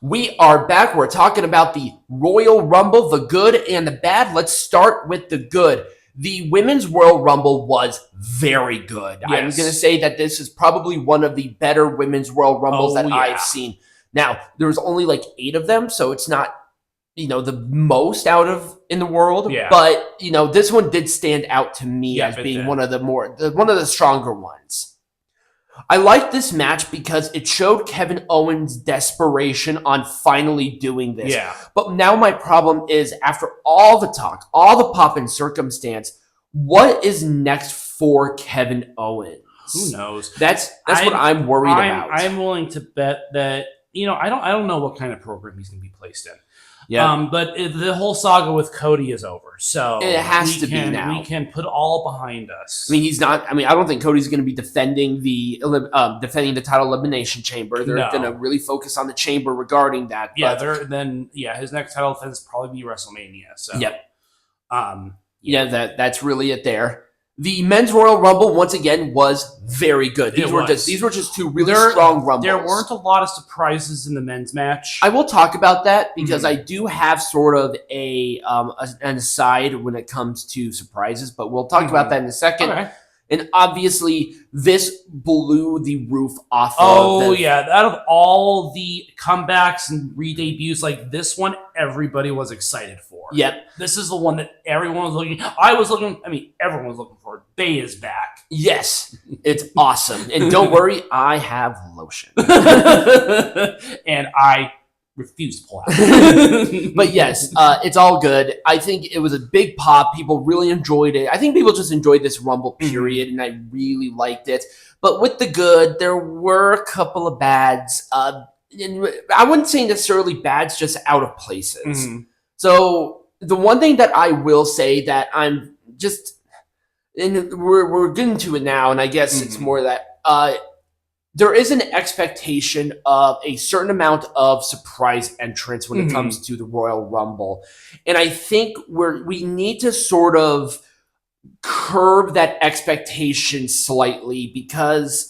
We are back. We're talking about the Royal Rumble, the good and the bad. Let's start with the good. The Women's Royal Rumble was very good. Yes. I'm going to say that this is probably one of the better Women's Royal Rumbles I've seen. Now, there was only like 8 of them, so it's not, the most out of in the world. Yeah. But, this one did stand out to me as being one of the stronger ones. I like this match because it showed Kevin Owens' desperation on finally doing this. Yeah. But now my problem is, after all the talk, all the pop and circumstance, what is next for Kevin Owens? Who knows? That's what I'm worried about. I'm willing to bet that, I don't know what kind of program he's going to be placed in. Yeah. But the whole saga with Cody is over, so it has to be now. We can put all behind us. I mean, he's not. I don't think Cody's going to be defending the title Elimination Chamber. They're going to really focus on the Chamber regarding that. Yeah. His next title defense will probably be WrestleMania. So. Yep. That's really it there. The Men's Royal Rumble, once again, was very good. These were just 2 really strong Rumbles. There weren't a lot of surprises in the men's match. I will talk about that because I do have sort of an aside when it comes to surprises, but we'll talk about that in a second. Okay. And obviously, this blew the roof off of out of all the comebacks and re-debuts, like this one, everybody was excited for. Yep. This is the one that everyone was looking. Everyone was looking for. Bay is back. Yes. It's awesome. And don't worry, I have lotion. And I refuse to pull out. But yes, it's all good. I think it was a big pop. People really enjoyed it. I think people just enjoyed this Rumble period, and I really liked it. But with the good, there were a couple of bads. And I wouldn't say necessarily bads, just out of places. So the one thing that I will say that I'm just, and we're getting to it now, and I guess it's more that there is an expectation of a certain amount of surprise entrance when it comes to the Royal Rumble. And I think we need to sort of curb that expectation slightly because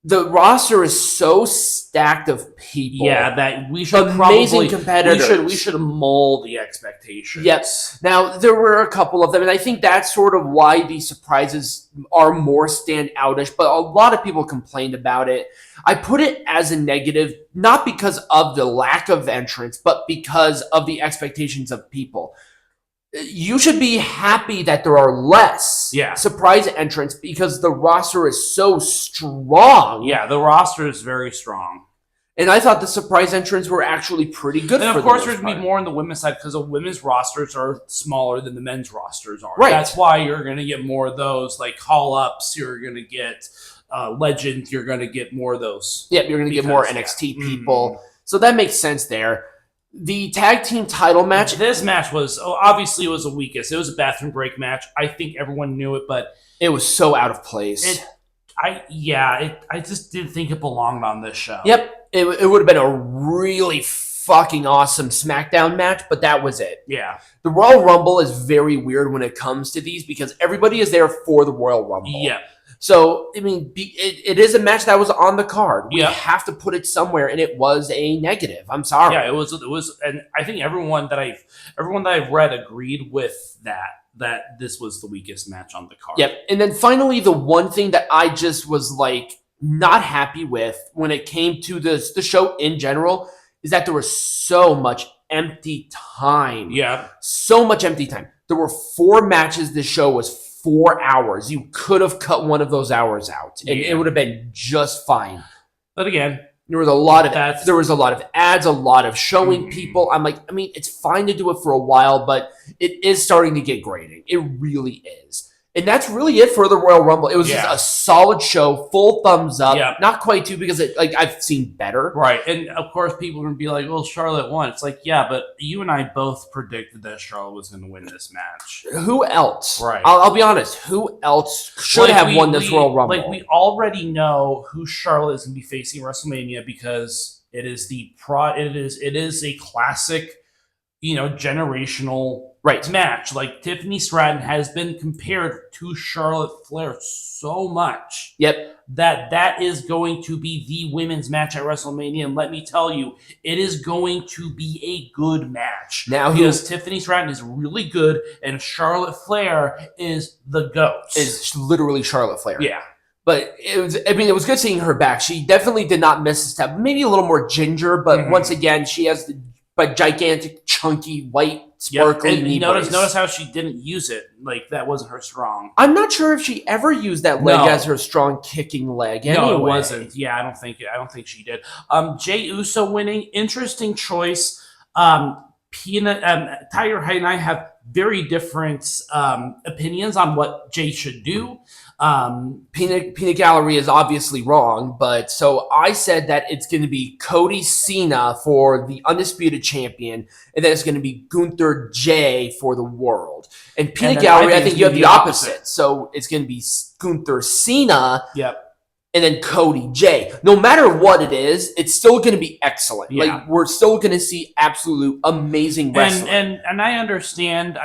the roster is so stacked of people. Yeah, that we should amazing competitors. We should mull the expectations. Yes. Now, there were a couple of them, and I think that's sort of why these surprises are more standoutish, but a lot of people complained about it. I put it as a negative, not because of the lack of entrance, but because of the expectations of people. You should be happy that there are less surprise entrants because the roster is so strong. Yeah, the roster is very strong. And I thought the surprise entrants were actually pretty good. And of course, there's going to be more on the women's side because the women's rosters are smaller than the men's rosters are. Right. That's why you're going to get more of those, like call-ups. You're going to get legends. You're going to get more of those. Yep, you're going to get more NXT people. So that makes sense there. The tag team title match. This match was obviously the weakest. It was a bathroom break match. I think everyone knew it, but it was so out of place. I just didn't think it belonged on this show. Yep, it would have been a really fucking awesome SmackDown match, but that was it. Yeah, the Royal Rumble is very weird when it comes to these because everybody is there for the Royal Rumble. Yeah. So, I mean, it is a match that was on the card. We have to put it somewhere, and it was a negative. I'm sorry. Yeah, it was, and I think everyone that I've read agreed with that this was the weakest match on the card. Yep. And then finally, the one thing that I just was like not happy with when it came to the show in general is that there was so much empty time. Yeah. So much empty time. There were 4 matches. This show was 4 hours. You could have cut one of those hours out, and it would have been just fine. But again, there was a lot of ads, a lot of showing people. I'm like, I mean, it's fine to do it for a while, but it is starting to get grating. It really is. And that's really it for the Royal Rumble. It was just a solid show, full thumbs up. Yeah. Not quite 2 because I've seen better. Right. And of course people are going to be like, well, Charlotte won. It's like, yeah, but you and I both predicted that Charlotte was going to win this match. Who else? Right. I'll be honest. Who else should have won this Royal Rumble? Like, we already know who Charlotte is going to be facing at WrestleMania because it is it is a classic generational right match. Like Tiffany Stratton has been compared to Charlotte Flair so much. Yep. That is going to be the women's match at WrestleMania, and let me tell you, it is going to be a good match. Now, because Tiffany Stratton is really good, and Charlotte Flair is the GOAT. Is literally Charlotte Flair. Yeah. But it was good seeing her back. She definitely did not miss a step. Maybe a little more ginger, but once again, she has the gigantic, chunky, white, sparkly knee brace. Notice how she didn't use it. Like, that wasn't her strong. I'm not sure if she ever used that leg as her strong kicking leg. Anyway. No, it wasn't. Yeah, I don't think she did. Jey Uso winning, interesting choice. Tyler Hyde and I have very different opinions on what Jey should do. Peanut Gallery is obviously wrong, but so I said that it's going to be Cody Cena for the Undisputed Champion, and then it's going to be Gunther Jey for the World. And Peanut Gallery, I think you have the opposite. So it's going to be Gunther Cena. Yep. And then Cody Jey. No matter what it is, it's still going to be excellent. Yeah. Like, we're still going to see absolute amazing wrestling. And I understand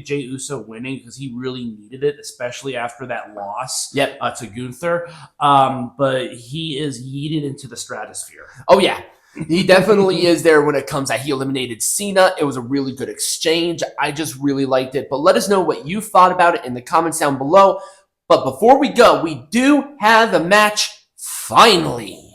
Jey Uso winning because he really needed it, especially after that loss to Gunther. But he is yeeted into the stratosphere. Oh, yeah. He definitely is there when it comes that he eliminated Cena. It was a really good exchange. I just really liked it. But let us know what you thought about it in the comments down below. But before we go, we do have a match finally.